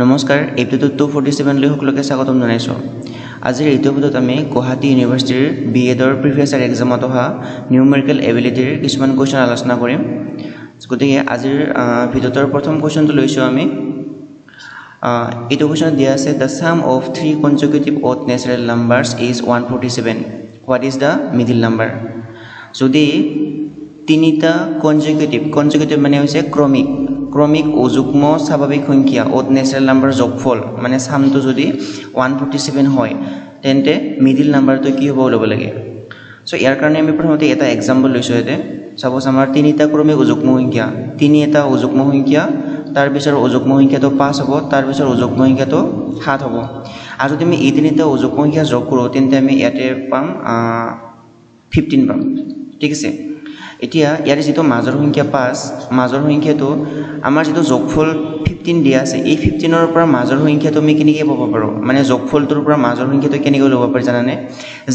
নমস্কাৰ এপিসোড 247 লৈ সকলোকে স্বাগতম জনাইছো আজিৰ এই এপিসোডত আমি গুৱাহাটী ইউনিভাৰ্চিটিৰ বিএডৰ প্ৰিভিয়াছ ইয়াৰ এক্সামত অহা নিউমেৰিকেল এবিলিটিৰ কিছুমান কোৱেশ্চন আলোচনা কৰিম গতিকে আজিৰ ভিডিঅ'ৰ প্ৰথম কোৱেশ্চনটো লৈছো আমি এইটো কোৱেশ্চন দিয়া আছে the sum of 3 consecutive odd natural numbers is 147 what is the middle number যদি তিনিটা consecutive মানে হৈছে ক্ৰমিক অযুগ্ম স্বাভাৱিক সংখ্যা odd natural number যোগফল মানে সামটো যদি 147 হয় তেন্তে মিডল নাম্বাৰটো কি হ'ব ল'ব লাগে সো ইয়াৰ কাৰণে আমি প্ৰথমতে এটা এক্সাম্পল লৈছো এতে সাপোজ আমাৰ তিনিটা ক্ৰমিক অযুগ্ম সংখ্যা তিনি এটা অযুগ্ম সংখ্যা তাৰ পিছৰ অযুগ্ম সংখ্যাটো 5 হ'ব তাৰ পিছৰ অযুগ্ম সংখ্যাটো 7 হ'ব আৰু যদি আমি এই তিনিটা অযুগ্ম সংখ্যা যোগ কৰো তেন্তে আমি ইয়াতে পাম 15 পাম ঠিক আছে এতিয়া ইয়াৰ যেটো মাজৰ সংখ্যা 5 মাজৰ সংখ্যাটো আমাৰ যেটো যোগফল 15 দিয়া আছে এই 15 ৰ পৰা মাজৰ সংখ্যাটো আমি কেনেকৈ পাব পাৰো মানে যোগফলটোৰ পৰা মাজৰ সংখ্যাটো কেনেকৈ ল'ব পাৰি জানানে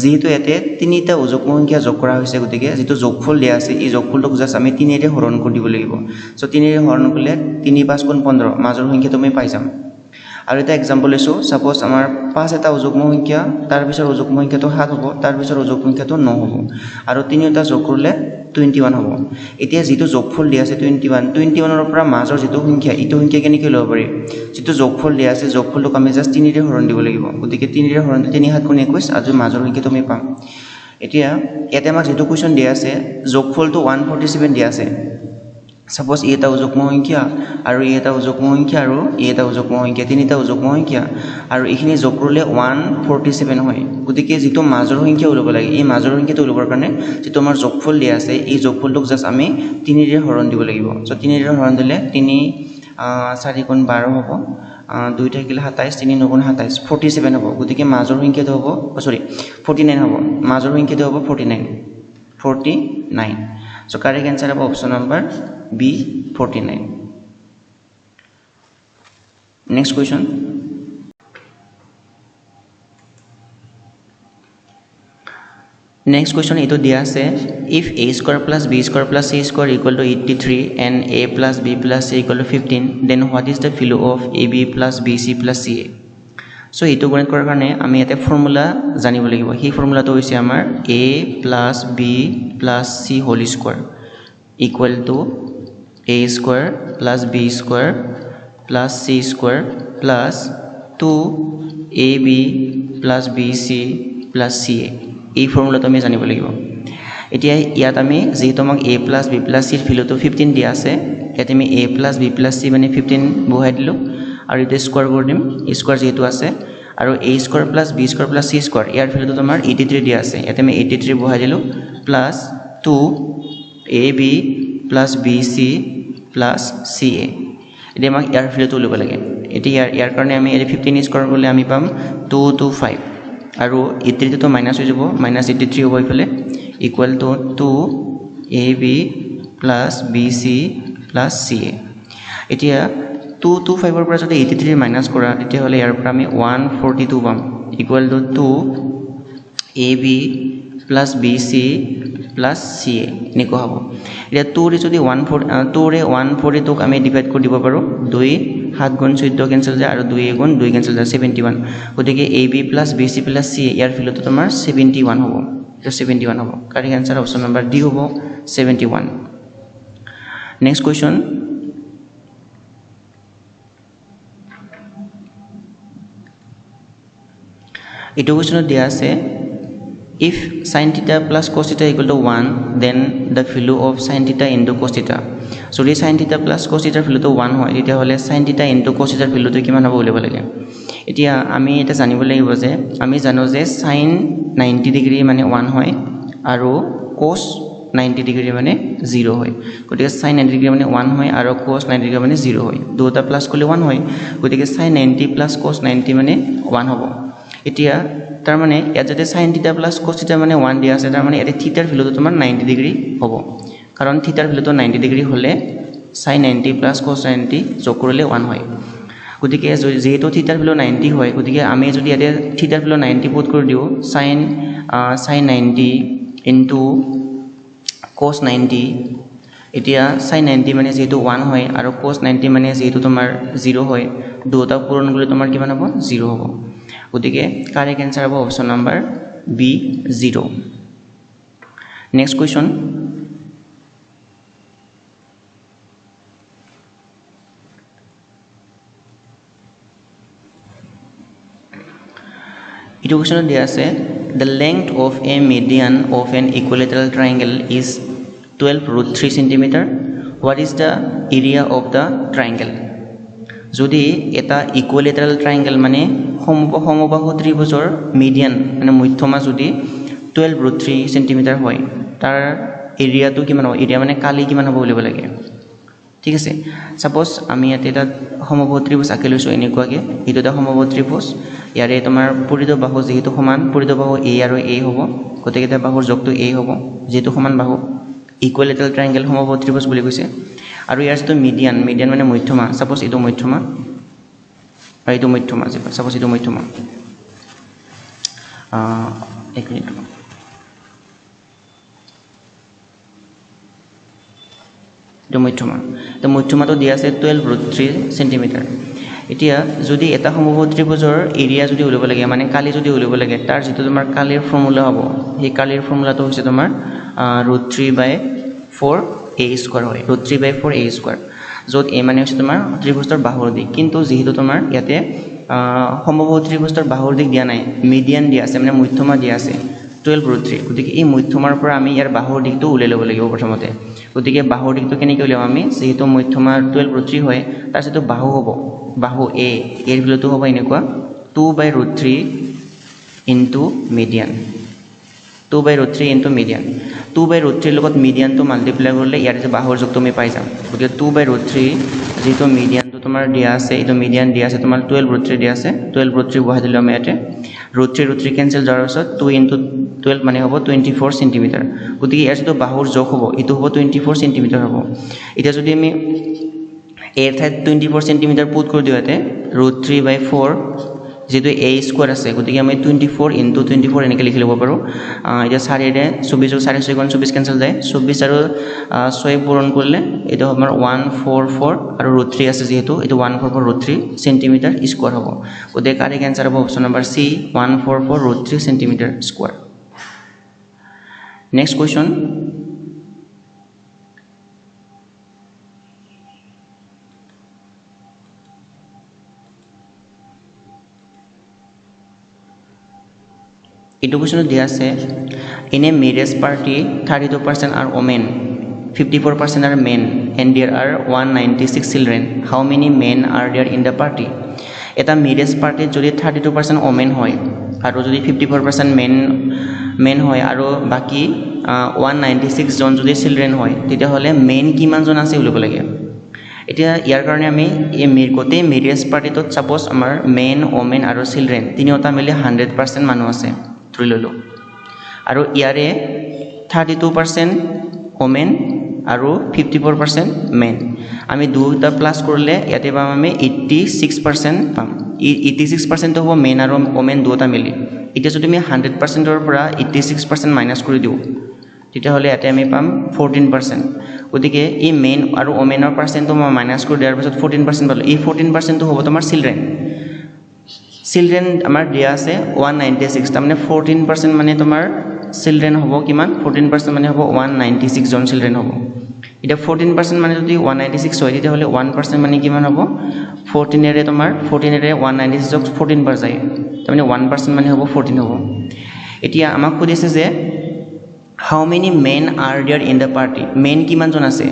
যেহেতু এতে তিনিটা অযুগ্ম সংখ্যা যোগ কৰা হৈছে গতিকে যেটো যোগফল দিয়া আছে এই যোগফলটোক জাস্ট আমি 3 ৰে হৰণ কৰি দিব লাগিব সো 3 ৰে হৰণ কৰিলে 3 5 গুণ 15 মাজৰ সংখ্যাটো আমি পাই যাম আৰু এটা এক্সাম্পল লৈছো সাপোজ আমাৰ 5 এটা অযুগ্ম সংখ্যা তাৰ পিছৰ অযুগ্ম সংখ্যাটো 7 হ'ব তাৰ পিছৰ অযুগ্ম সংখ্যাটো 9 হ'ব আৰু তিনিটা যোগ কৰিলে 21 হ'ব এতিয়া যেটো যোগফল দিয়া আছে 21 ৰ পৰা মাজৰ যেটো সংখ্যা ইটো সংখ্যা কেনেকৈ ল'ব পাৰি যেটো যোগফল দিয়া আছে যোগফলটোক আমি জাস্ট 3 ৰে হৰণ দিব লাগিব গতিকে 3 ৰে হৰণ 3 7 গুণ 21 আৰু মাজৰ সংখ্যাটো আমি পাম এতিয়া ইয়াতে আমাক যেটো কোৱেশ্চন দিয়া আছে যোগফলটো 147 দিয়া আছে সাপোজ এটা অযুগ্ম সংখ্যা আৰু এটা অযুগ্ম সংখ্যা আৰু এটা অযুগ্ম সংখ্যা তিনিটা অযুগ্ম সংখ্যা আৰু এইখিনি যোগ কৰিলে 147 হয় গতিকে যেটো মাজৰ সংখ্যা ওলাব লাগে এই মাজৰ সংখ্যাটো ওলাবৰ কাৰণে যেটো আমাৰ যোগফল দিয়া আছে এই যোগফলটোক জাস্ট আমি 3 ৰে হৰণ দিব লাগিব সো 3 ৰে হৰণ দিলে 3 4 গুণ 12 হ'ব 2 থাকিলে 27 3 9 গুণ 27 47 হ'ব গতিকে মাজৰ সংখ্যাটো হ'ব 49 হ'ব মাজৰ সংখ্যাটো হ'ব 49 সো কাৰেক্ট आंसर হ'ব option number B 49 next question ito dia ase if a square plus b square plus c square equal to 83 and a plus b plus c equal to 15 then what is the value of ab plus bc plus ca so ito গণিত কৰাৰ কাৰণে আমি এটা formula জানিব লাগিব এই ফৰ্মুলাটো হৈছে আমাৰ a plus b plus c whole square equal to a square plus b square plus c square plus 2ab plus bc plus ca এই ফৰ্মুলাটো আমি জানিব লাগিব এতিয়া ইয়াত আমি যেহেতু আমাক a plus b plus c ৰ ভ্যালুটো 15 দিয়া আছে ইয়াত আমি a plus b plus c মানে 15 বহাই দিলো আৰু এটা স্কয়াৰ কৰি দিম স্কয়াৰ যেহেতু আছে আৰু a square plus b square plus c square ইয়াৰ ভ্যালুটো তোমাৰ 83 দিয়া আছে ইয়াত আমি 83 বহাই দিলো plus 2ab plus bc plus ca এটা আমাক ইয়াৰ ভ্যালুটো ল'ব লাগে এতিয়া ইয়াৰ কাৰণে আমি 15 স্কয়াৰ কৰিলে আমি পাম 225 আৰু 83 তো মাইনাস হৈ যাব -83 হ'ব ইফালে equal to 2ab plus bc plus ca এতিয়া 225 ৰ পৰা যদি 83 মাইনাস কৰা তেতিয়া হলে ইয়াৰ পৰা আমি 142 পাম equal to 2ab plus bc plus ca এনেকুৱা হ'ব এতিয়া 2 ৰে যদি 142 ক আমি ডিভাইড কৰি দিব পাৰো 2 7 গুণ 14 কেনসেল যায় আৰু 2 গুণ 2 কেনসেল যায় 71 গতিকে ab plus bc plus c ইয়াৰ ভ্যালুটো তোমাৰ 71 হ'ব এটা 71 হ'ব correct answer option number D হ'ব 71 নেক্সট কোৱেশ্চন এইটো কোৱেশ্চনত দিয়া আছে if sin theta plus cos theta equal to 1 then the value of sin theta into cos theta so the sin theta plus cos theta value to 1 হয় তেতিয়া হলে sin theta into cos theta value to কিমান হ'ব উলিয়াব লাগে এতিয়া আমি এটা জানিব লাগিব যে আমি জানো যে sin 90 ডিগ্ৰী মানে 1 হয় আৰু cos 90 ডিগ্ৰী মানে 0 হয় গতিকে sin 90 ডিগ্ৰী মানে 1 হয় আৰু cos 90 ডিগ্ৰী মানে 0 হয় দুটা প্লাস কৰিলে 1 হয় গতিকে sin 90 plus cos 90 মানে 1 হ'ব এতিয়া তাৰ মানে ইয়াত যদি sin θ plus cos θ মানে 1 দিয়া আছে তাৰ মানে এতে থিটাৰ ভ্যালুটো তোমাৰ 90 ডিগ্ৰী হ'ব কাৰণ থিটাৰ ভ্যালুটো 90 ডিগ্ৰী হলে sin 90 plus cos 90 যোগ কৰিলে 1 হয় গতিকে যেহেতু থিটাৰ ভ্যালু 90 হয় গতিকে আমি যদি ইয়াতে থিটাৰ ভ্যালু 90 পুট কৰি দিও sin 90 into cos 90 এতিয়া sin 90 মানে যেহেতু 1 হয় আৰু cos 90 মানে যেহেতু তোমাৰ 0 হয় দুটা পূৰণ কৰিলে তোমাৰ কিমান হ'ব 0 হ'ব গতিকে কাৰেক্ট आंसर হ'ব option number B 0 next question এইটো কোৱেশ্চন দিয়া আছে the length of a median of an equilateral triangle is 12√3 cm what is the area of the triangle যদি এটা ইকুইলেটারাল ট্রায়াঙ্গেল মানে সমবাহু ত্ৰিভুজৰ মিডিয়ান মানে মধ্যমা যদি 12√3 cm হয় তাৰ এৰিয়াটো কিমান হ'ব এৰিয়া মানে কালি কিমান হ'ব বুলিব লাগে ঠিক আছে সাপোজ আমি এটা সমবাহু ত্রিভুজ আঁকি লৈছো এনেকুৱাকে এইটো এটা সমবাহু ত্ৰিভুজ ইয়াৰে তোমাৰ পৰিধ বাহু যেহেতু সমান পৰিধ বাহু a আৰু a হ'ব গতিকে এটা বাহুৰ যোগটো a হ'ব যেহেতু সমান বাহু ইকুইলেটাৰাল ট্ৰায়াঙ্গেল সমবাহু ত্ৰিভুজ বুলি কৈছে আৰু ইয়াৰ যেটো মিডিয়ান মানে মধ্যমা সাপোজ এইটো মধ্যমা আৰু এইটো মধ্যমা সাপোজ এইটো মধ্যমা এক মিনিট এইটো মধ্যমাটো দিয়া আছে 12√3 cm এতিয়া যদি এটা সমবাহু ত্ৰিভুজৰ এৰিয়া যদি উলিয়াব লাগে মানে কালি যদি উলিয়াব লাগে তাৰ যেটো তোমাৰ কালিৰ ফৰ্মুলা হ'ব এই কালিৰ ফৰ্মুলাটো হৈছে তোমাৰ √3/4 a স্কয়াৰ হয় √3/4 a স্কয়াৰ যত a মানে হৈছে তোমাৰ ত্ৰিভুজৰ বাহুৰ দিক কিন্তু যেহেতু তোমাৰ ইয়াতে সমবাহু ত্ৰিভুজৰ বাহুৰ দিক দিয়া নাই মিডিয়ান দিয়া আছে মানে মধ্যমা দিয়া আছে 12√3 গতিকে এই মধ্যমাৰ পৰা আমি ইয়াৰ বাহুৰ দিকটো উলিয়াই ল'ব লাগিব প্ৰথমতে গতিকে বাহুৰ দিকটো কেনেকৈ উলিয়াম আমি যেহেতু মধ্যমা 12√3 হয় তাৰ যেটো বাহু হ'ব বাহু a এৰ ভ্যালুটো হ'ব এনেকুৱা 2/√3 ইনটু মিডিয়ান 2/√3 ইনটু মিডিয়ান 2/√3 লগত মিডিয়ানটো মাল্টিপ্লাই কৰিলে ইয়াৰ যে বাহুৰ যোগটো আমি পাই যাম গতিকে 2/√3 যেটো মিডিয়ানটো তোমাৰ দিয়া আছে এইটো মিডিয়ান দিয়া আছে তোমাৰ 12/√3 দিয়া আছে 12/√3 বহাই দিলে আমি ইয়াতে √3 কেনসেল যোৱাৰ পিছত 2 ইনটু 12 মানে হ'ব 24 cm গতিকে ইয়াৰ যেটো বাহুৰ যোগ হ'ব এটো হ'ব 24 cm হ'ব এটা যদি আমি এর ঠাইত 24 cm পুট কৰি দিও ইয়াতে √3/4 যেটো a স্কয়ার আছে গতিকে আমি 24 ইনটু 24 এনেকৈ লিখি ল'ব পাৰো এটা 4 এৰে 24 4 6 24 কেনসেল যায় 24 আৰু 6 পূৰণ কৰিলে এটা আমাৰ 144 আৰু √3 আছে যেহেতু এটা 144 cm স্কয়ার হ'ব গতিকে কারেক্ট आंसर হ'ব option number C 144 cm square next question এইটো কোৱেশ্চন দিয়া আছে in a marriage party 32% are women 54% are men and there are 196 children how many men are there in the party এটা ম্যাৰেজ পাৰ্টিত যদি 32% women হয় আৰু যদি 54% men হয় আৰু বাকি 196 জন যদি চিলড্ৰেন হয় তেতিয়া হলে মেন কিমান জন আছে উলিয়াব লাগে এতিয়া ইয়াৰ কাৰণে আমি এই গোটেই ম্যাৰেজ পাৰ্টিটোত সাপোজ আমাৰ মেন ওমেন আৰু চিলড্ৰেন তিনিওটা মিলি 100% মানুহ আছে ধৰি ললো আৰু ইয়াৰে 32% ওমেন আৰু 54% মেন আমি দুটা প্লাস কৰিলে ইয়াতে পাম আমি 86% পাম 86% হ'ব মেন আৰু ওমেন দুটা মিলি এতিয়া যদি আমি 100% ৰ পৰা 86% মাইনাস কৰি দিও তেতিয়া হলে ইয়াতে আমি পাম 14% গতিকে এই মেন আৰু ওমেনৰ পাৰ্সেন্টটো মই মাইনাস কৰি দিয়াৰ পিছত 14% পালো এই 14% হ'ব তোমাৰ চিলড্ৰেন আমাৰ দিয়া আছে 196 তাৰ মানে 14% মানে তোমাৰ চিলড্ৰেন হ'ব কিমান 14% মানে হ'ব 196 জন চিলড্ৰেন হ'ব এটা 14% মানে যদি 196 হয় তেতিয়া হলে 1% মানে কিমান হ'ব 14 এৰে তোমাৰ 14 এৰে 196 14 বাৰ যায় তাৰ মানে 1% মানে হ'ব 14 হ'ব এতিয়া আমাক কৈছে যে how many men are there in the party men কিমান জন আছে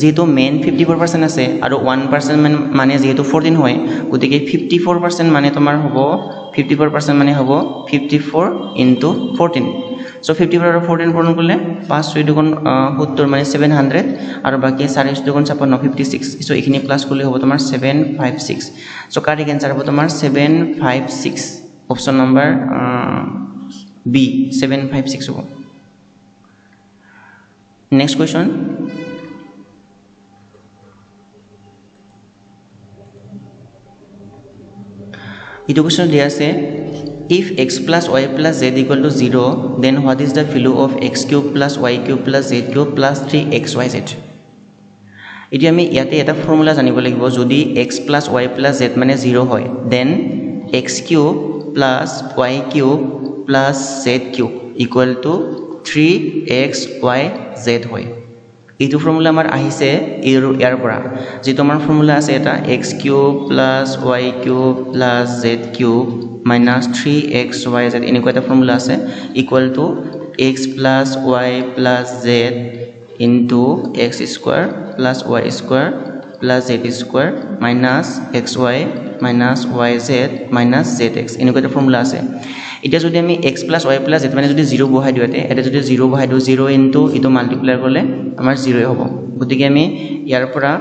যেহেতু men 54% আছে আৰু 1% মানে যেহেতু 14 হয় গতিকে 54% মানে তোমাৰ হ'ব 54% মানে হ'ব 54 into 14 so 54 আৰু 14 পূৰণ কৰিলে 5 6 দুগুণ 70 মানে 700 আৰু বাকি 4 দুগুণ 56 so এইখিনি প্লাস কৰিলে হ'ব তোমাৰ 756 so কাৰেক্ট आंसर হ'ব তোমাৰ 756 অপশন নাম্বার বি 756 হ'ব Next question. This question is if x plus y plus z equal to 0, then what is the value of x cube plus y cube plus z cube plus 3xyz? এতিয়া আমি ইয়াতে এটা formula জানিব লাগিব যদি x + y + z মানে 0 হয় then x³ + y³ + z³ = 3xyz হয় এইটো ফৰ্মুলা আমাৰ আহিছে ইয়াৰ পৰা যেটো আমাৰ ফৰ্মুলা আছে এটা x³ + y³ + z³ - 3xyz এনেকুৱা এটা ফৰ্মুলা আছে = x + y + z into x² + y² + z² - xy - yz - zx এনেকুৱা এটা ফৰ্মুলা আছে এতিয়া যদি আমি x + y + z মানে যদি 0 বহাই দিও এটা যদি 0 বহাই দিও 0 into ইটো মাল্টিপ্লাই কৰিলে আমাৰ 0 হ'ব গতিকে আমি ইয়াৰ পৰা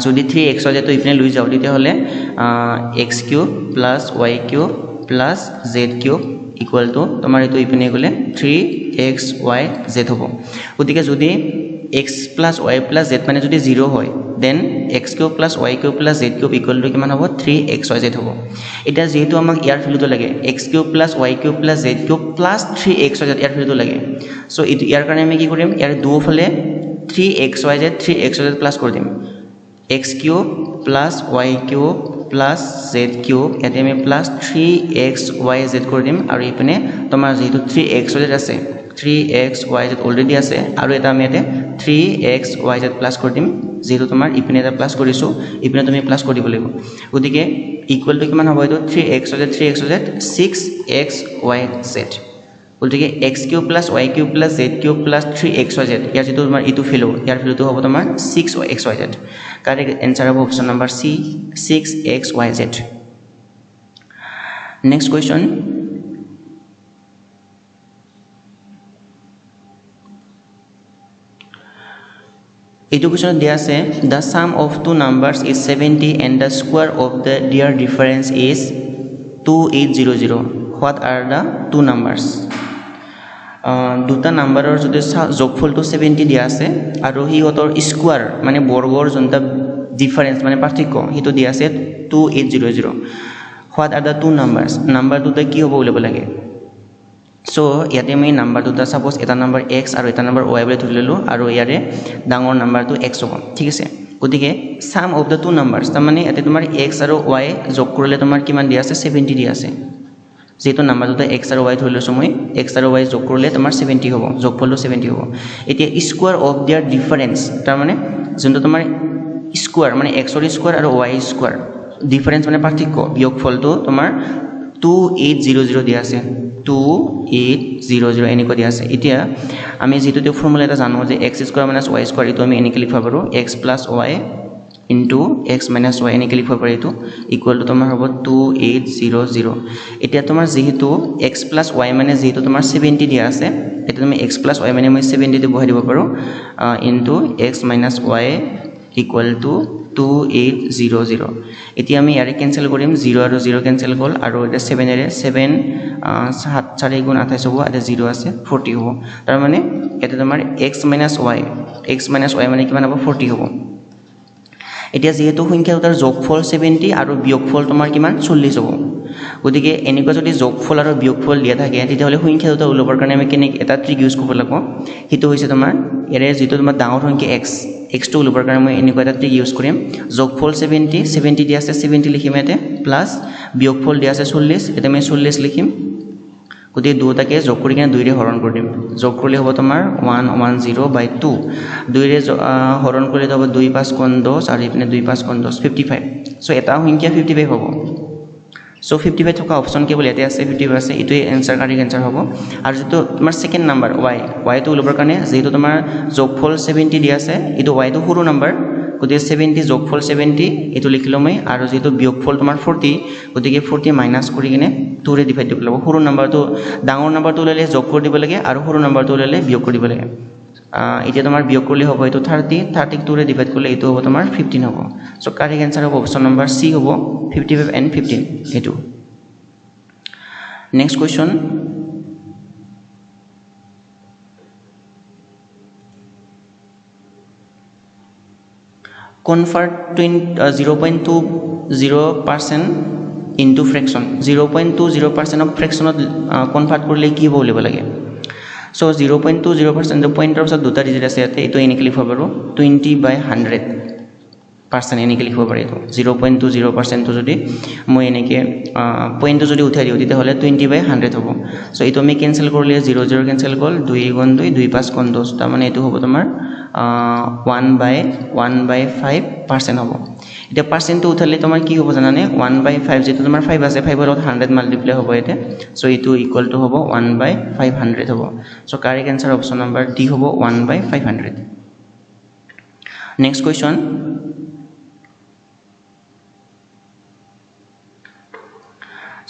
যদি 3xyz তো ইপিনে লৈ যাও তেতিয়া হলে x³ + y³ + z³ = তোমাৰ ইটো ইপিনে গলে 3xyz হ'ব গতিকে যদি x + y + z মানে যদি 0 হয় দেন x³ + y³ + z³ = কিমান হ'ব 3xyz হ'ব এটা যেহেতু আমাক ইয়াৰ ভ্যালুটো লাগে x³ + y³ + z³ + 3xyz ইয়াৰ ভ্যালুটো লাগে সো ইয়াৰ কাৰণে আমি কি কৰিম ইয়াৰ দুফালে 3xyz প্লাস কৰি দিম x³ + y³ + z³ ইয়াতে আমি প্লাস 3xyz কৰি দিম আৰু ইপিনে তোমাৰ যেহেতু 3xyz আছে 3xyz অলৰেডি আছে আৰু এটা আমি ইয়াতে 3xyz প্লাস কৰি দিম যেহেতু তোমাৰ ইপিনে এটা প্লাস কৰিছো ইপিনে তুমি প্লাস কৰি দিব লাগিব গতিকে ইকুৱেল টু কিমান হ'ব এটো 3xyz 6xyz গতিকে x³ + y³ + z³ + 3xyz ইয়াৰ যেটো তোমাৰ ইটো ভ্যালু ইয়াৰ ভ্যালুটো হ'ব তোমাৰ 6xyz কারেক্ট आंसर হ'ব অপশন নাম্বার সি 6xyz নেক্সট কোয়েশ্চন এইটো কোয়েশ্চন দিয়া আছে the sum of two numbers is 70 and the square of their difference is 2800 what are the two numbers দুটা নাম্বাৰৰ যদি যোগফলটো 70 দিয়া আছে আৰু হিহঁতৰ স্কয়াৰ মানে বৰ্গৰ যোনটা ডিফাৰেন্স মানে পাৰ্থক্য হিটো দিয়া আছে 2800 what are the two numbers number দুটা কি হ'ব উলিয়াব লাগে সো ইয়াতে আমি নাম্বাৰ দুটা সাপোজ এটা নাম্বাৰ x আৰু এটা নাম্বাৰ y বুলি ধৰি ললো আৰু ইয়াৰে ডাঙৰ নাম্বাৰটো x হ'ব ঠিক আছে গতিকে সাম অফ দা টু নাম্বাৰস তাৰ মানে ইয়াতে তোমাৰ x আৰু y যোগ কৰিলে তোমাৰ কিমান দিয়া আছে 70 দিয়া আছে যেটো নাম্বাৰ দুটা x আৰু y ধৰি লৈছো মই x আৰু y যোগ কৰিলে তোমাৰ 70 হ'ব যোগফলটো 70 হ'ব এতিয়া স্কয়াৰ অফ देयर ডিফাৰেন্স তাৰ মানে যোনটো তোমাৰ স্কয়াৰ মানে x ৰ স্কয়াৰ আৰু y স্কয়াৰ ডিফাৰেন্স মানে পাৰ্থক্য বিয়োগফলটো তোমাৰ 2800 দিয়া আছে 2800 এনেকৈ দিয়া আছে এতিয়া আমি যেটো ফৰ্মুলা এটা জানো যে x² - y² ইটো আমি এনেকৈ লিখিব পাৰো x + y into x minus y এনেকৈ লিখিব পাৰি এটো ইকুৱেল টু তোমাৰ হ'ব 2800 এতিয়া তোমাৰ যেহেতু x + y মানে যেহেতু তোমাৰ 70 দিয়া আছে এটা তুমি x + y মানে মই 70 তে বহাই দিব পাৰো into x minus y equal to 2800 এতিয়া আমি ইয়াৰে কেনসেল কৰিম 0 আৰু 0 কেনসেল গল আৰু এটা 7 এৰে 7 7 4 গুণ 28 হ'ব এটা 0 আছে 40 হ'ব তাৰ মানে এটা তোমাৰ x minus y মানে কিমান হ'ব 40 হ'ব এতিয়া যেহেতু সংখ্যা দুটাৰ যোগফল 70 আৰু বিয়োগফল তোমাৰ কিমান 40 হ'ব গতিকে এনেকুৱা যদি যোগফল আৰু বিয়োগফল দিয়া থাকে তেতিয়া হলে সংখ্যা দুটা উলিয়াবৰ কাৰণে আমি কেনে এটা ট্ৰিক ইউজ কৰিব লাগিব হিটো হৈছে তোমাৰ এৰে যেটো তোমাৰ ডাঙৰ সংখ্যা x টো উলিয়াবৰ কাৰণে মই এনেকুৱা এটা ট্ৰিক ইউজ কৰিম যোগফল 70 দিয়া আছে 70 লিখিম এতে প্লাস বিয়োগফল দিয়া আছে 40 এটা মই 40 লিখিম গতিকে দুটাকে যোগ কৰি কিনে 2 ৰে হৰণ কৰি দিম যোগ কৰিলে হ'ব তোমাৰ 110/2 2 ৰে হৰণ কৰিলে হ'ব 2 5 গুণ 10 আৰু ইপিনে 2 5 গুণ 10 55 সো এটা সংখ্যা 55 হ'ব সো 55 থকা অপচন কেৱল ইয়াতে আছে 55 আছে ইটোই आंसर কাৰেক্ট आंसर হ'ব আৰু যেটো তোমাৰ সেকেন্ড নাম্বাৰ y টো উলিয়াবৰ কাৰণে যেটো তোমাৰ যোগফল 70 দিয়া আছে ইটো y টো সৰু নাম্বাৰ গতিকে 70 যোগফল 70 এটো লিখিলো মই আৰু যেটো বিয়োগফল তোমাৰ 40 গতিকে 40 মাইনাস কৰি কিনে 2 ৰে ডিভাইড দিব লাগিব সৰু নাম্বাৰটো ডাঙৰ নাম্বাৰটো উলালে যোগ কৰি দিব লাগে আৰু সৰু নাম্বাৰটো উলালে বিয়োগ কৰি দিব লাগে এতিয়া তোমাৰ বিয়োগ কৰিলে হ'ব এটো 30 2 ৰে ডিভাইড কৰিলে এটো হ'ব তোমাৰ 15 হ'ব সো কাৰেক্ট आंसर হ'ব অপচন নাম্বাৰ সি হ'ব 55 and 15 এটো next question convert 0.20% into fraction 0.20% of fraction convert কৰিলে কি হ'ব লিব লাগে সো 0.20% পইণ্টৰ পিছত দুটা ডিজিট আছে ইয়াতে এইটো এনেকৈ লিখিব পাৰোঁ 20/100% এনেকৈ লিখিব পাৰি এইটো 0.20% যদি মই এনেকৈ পইণ্টটো যদি উঠাই দিওঁ তেতিয়াহ'লে 20/100 হ'ব সো এইটো আমি কেনচেল কৰিলে 0 0 কেনচেল গ'ল 2 × 2 2 5 × 10 তাৰমানে এইটো হ'ব তোমাৰ 1/5% হ'ব এতিয়া পাৰ্চেণ্টটো উঠালে তোমাৰ কি হ'ব জানানে 1/5 যেটো তোমাৰ 5 আছে 5 ৰ লগত 100 মাল্টিপ্লাই হ'ব এতে সো এইটো ইকুৱেল টু হ'ব 1/500 হ'ব so correct answer option number D হ'ব 1/500 নেক্সট কোৱেশ্চন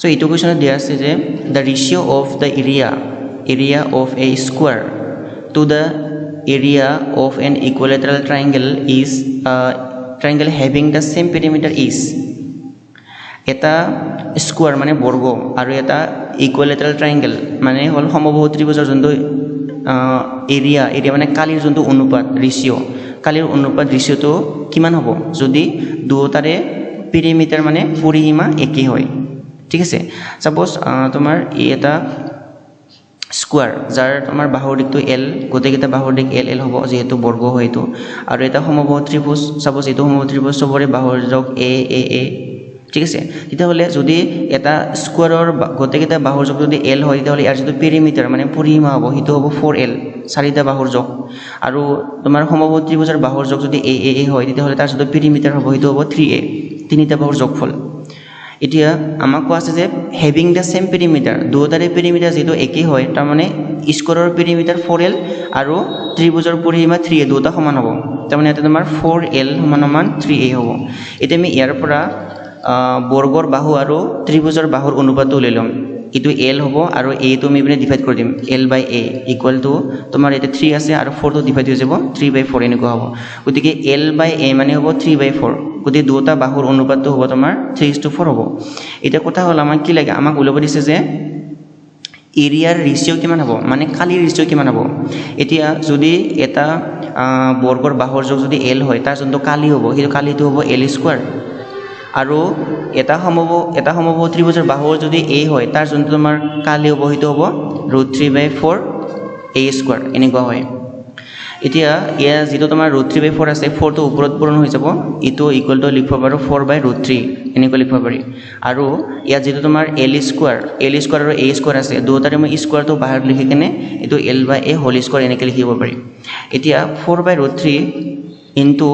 সো এইটো কোৱেশ্চনত দিয়া আছে যে the ratio of the area of a square to the area of an equilateral triangle is triangle having the same perimeter is এটা square মানে বর্গ আর এটা ইকুয়ালেটারাল triangle মানে হল সমবাহু ত্ৰিভুজৰ যোনটো এৰিয়া মানে কালিৰ যোনটো অনুপাত ৰেশিও কালিৰ অনুপাত ৰেশিওটো কিমান হ'ব যদি দুটাৰে পেৰিমিটাৰ মানে পৰিসীমা একেই হয় ঠিক আছে সাপোজ তোমাৰ এটা স্কোয়াৰ যাৰ তোমাৰ বাহুৰ দিকটো এল গোটেইকেইটা বাহুৰ দিক এল এল হ'ব যেহেতু বৰ্গ হয় এইটো আৰু এটা সমবাহু ত্ৰিভুজ সাপোজ এইটো সমবাহু ত্ৰিভুজ সবৰে বাহুৰ যোগ এ এ এ ঠিক আছে তেতিয়াহ'লে যদি এটা স্কোয়াৰৰ গোটেইকেইটা বাহুৰ যোগ যদি এল হয় তেতিয়াহ'লে ইয়াৰ যিটো পেৰিমিটাৰ মানে পৰিসীমা হ'ব সেইটো হ'ব 4l চাৰিটা বাহুৰ যোগ আৰু তোমাৰ সমবাহু ত্ৰিভুজৰ বাহুৰ যোগ যদি এ এ এ হয় তেতিয়াহ'লে তাৰ যিটো পেৰিমিটাৰ হ'ব সেইটো হ'ব 3a তিনিটা বাহুৰ যোগফল এতিয়া আমাক কোৱা আছে যে হেভিং দ্য সেম পেৰিমিটাৰ দুটাৰে পেৰিমিটাৰ যেটো একেই হয় তাৰ মানে স্কোয়াৰৰ পেৰিমিটাৰ 4l আৰু ত্ৰিভুজৰ পৰিসীমা 3a দুটা সমান হ'ব তাৰ মানে এটা তোমাৰ 4l সমান 3a হ'ব এতিয়া আমি ইয়াৰ পৰা বৰ্গৰ বাহু আৰু ত্ৰিভুজৰ বাহুৰ অনুপাতটো লৈ ল'ম ইটো l হ'ব আৰু a টো আমি ইপিনে ডিভাইড কৰি দিম l/a ইকুৱেল টু তোমাৰ এটা 3 আছে আৰু 4 টো ডিভাইড হৈ যাব 3/4 এনেকুৱা হ'ব গতিকে l/a মানে হ'ব 3/4 গতিকে দুটা বাহুৰ অনুপাতটো হ'ব তোমাৰ 3:4 হ'ব এটা কথা হ'ল আমাক কি লাগে আমাক উলিয়াব দিছে যে এৰিয়াৰ ৰেশিও কিমান হ'ব মানে কালিৰ ৰেশিও কিমান হ'ব এতিয়া যদি এটা বৰ্গৰ বাহুৰ যোগ যদি l হয় তাৰ যোনটো কালি হ'ব সেইটো কালিটো হ'ব l² আৰু এটা সমবাহু ত্ৰিভুজৰ বাহুৰ যদি a হয় তাৰ যোনটো তোমাৰ কালি হ'ব সেইটো হ'ব √3/4 a² এনেকুৱা হয় এতিয়া ইয়াৰ যেটো তোমাৰ √3/4 আছে 4 টো ওপৰত পূৰণ হৈ যাব ইটো ইকুৱেল টু লিখিব পাৰো 4/√3 এনেকৈ লিখিব পাৰি আৰু ইয়াৰ যেটো তোমাৰ l² আৰু a² আছে দুটাৰে মই স্কয়াৰটো বাহিৰত লিখি কেনে ইটো l/a হোল স্কয়াৰ এনেকৈ লিখিব পাৰি এতিয়া 4/√3 into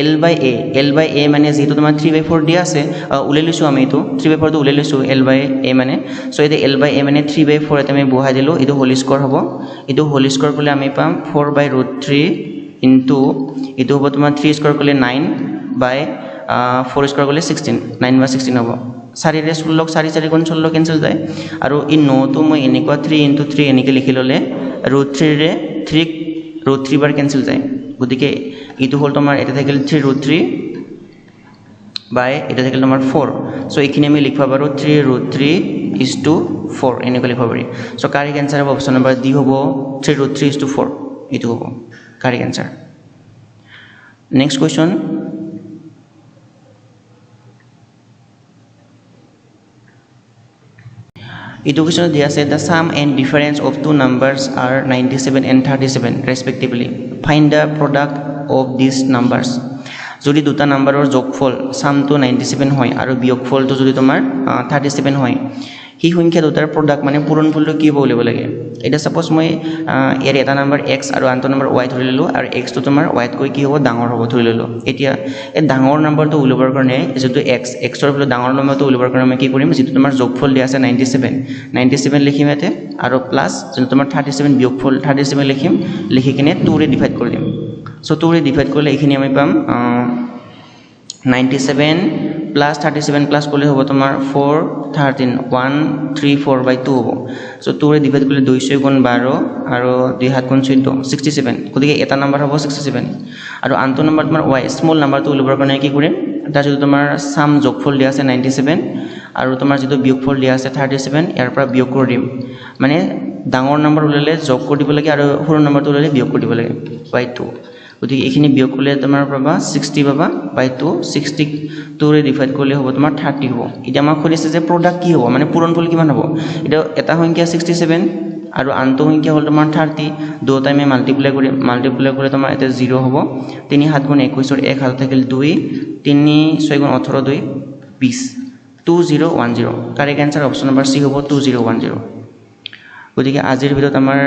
l/a মানে যেটো তোমাৰ 3/4 দিয়া আছে উলাই লৈছো আমি ইটো 3/4 টো উলাই লৈছো l/a মানে সো এটা l/a মানে 3/4 এটা আমি বহাই দিলো ইটো হোল স্কয়াৰ হ'ব ইটো হোল স্কয়াৰ কৰিলে আমি পাম 4/√3 into ইটো হ'ব তোমাৰ 3 স্কয়াৰ কৰিলে 9/4 স্কয়াৰ কৰিলে 16 9/16 হ'ব 4 ৰে 16 4 4 গুণ 16 কেনসেল যায় আৰু ই 9 টো মই এনেকুৱা 3 into 3 এনেকৈ লিখি ললে √3 ৰে 3 বাৰ কেনসেল যায় গতিকে ইটো হল তোমাৰ এটা থাকিল 3√3 বাই এটা থাকিল তোমাৰ 4 সো এইখিনি আমি লিখিব পাৰো 3√3:4 এনেকৈ লিখিব পাৰি সো কাৰেক্ট আনসাৰ হ'ব অপচন নম্বৰ ডি হ'ব 3√3:4 ইটো হ'ব কাৰেক্ট আনসাৰ নেক্সট কোৱেশ্চন ইটো কোৱেশ্চন দিয়া আছে the sum and difference of two numbers are 97 and 37 respectively find the product of these numbers যদি দুটা নাম্বাৰৰ যোগফল সামটো 97 হয় আৰু বিয়োগফলটো যদি তোমাৰ 37 হয় হি সংখ্যা দুটাৰ প্ৰডাক্ট মানে পূৰণফলটো কি হ'ব বলিব লাগে এটা সাপোজ মই এৰ এটা নাম্বাৰ x আৰু আনটো নাম্বাৰ y ধৰি ললো আৰু x টো তোমাৰ y ত কৈ কি হ'ব ডাঙৰ হ'ব ধৰি ললো এতিয়া এই ডাঙৰ নাম্বাৰটো উলিয়াবৰ কাৰণে যেটো x ৰ পৰা ডাঙৰ নাম্বাৰটো উলিয়াবৰ কাৰণে আমি কি কৰিম যেটো তোমাৰ যোগফল দিয়া আছে 97 লিখিম এতে আৰু প্লাস যেটো তোমাৰ 37 বিয়োগফল 37 লিখিম লিখি কিনে 2 ৰে ডিভাইড কৰি দিম সো 2 ৰে ডিভাইড কৰিলে এইখিনি আমি পাম 97 plus 37 plus কৰলে হবে তোমাৰ 4 13 134/2 হ'ব সো 2 ৰে ডিভাইড কৰিলে 200 গুণ 12 আৰু 2 7 গুণ 14 67 গতিকে এটা নাম্বাৰ হ'ব 67 আৰু আনটো নাম্বাৰ তোমাৰ y স্মল নাম্বাৰটো উলিয়াবৰ কাৰণে কি কৰিম তাৰ যদি তোমাৰ সাম যোগফল দিয়া আছে 97 আৰু তোমাৰ যেটো বিয়োগফল দিয়া আছে 37 ইয়াৰ পৰা বিয়োগ কৰি দিম মানে ডাঙৰ নাম্বাৰ উলালে যোগ কৰি দিব লাগে আৰু সৰু নাম্বাৰটো উলালে বিয়োগ কৰি দিব লাগে by 2 গতিকে এইখিনি বিয়োগ কৰিলে তোমাৰ পাবা 60 পাবা বাই 2 60 2 ৰে ডিভাইড কৰিলে হ'ব তোমাৰ 30 হ'ব এটা আমাক কৈছে যে প্ৰডাক্ট কি হ'ব মানে পূৰণফল কিমান হ'ব এটা সংখ্যা 67 আৰু আনটো সংখ্যা হ'ল তোমাৰ 30 দুটা আমি মাল্টিপ্লাই কৰিলে তোমাৰ এটা 0 হ'ব 3 7 গুণ 21 1 হাত থাকিল 2 3 6 গুণ 18 2 20 2010 কারেক্ট आंसर অপশন নম্বৰ সি হ'ব 2010 গতিকে আজিৰ ভিডিওত আমাৰ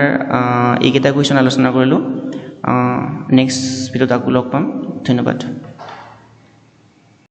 এইকেইটা কোৱেশ্চন আলোচনা কৰিলো নেক্সট ভিডিওত আকৌ লগ পাম ধন্যবাদ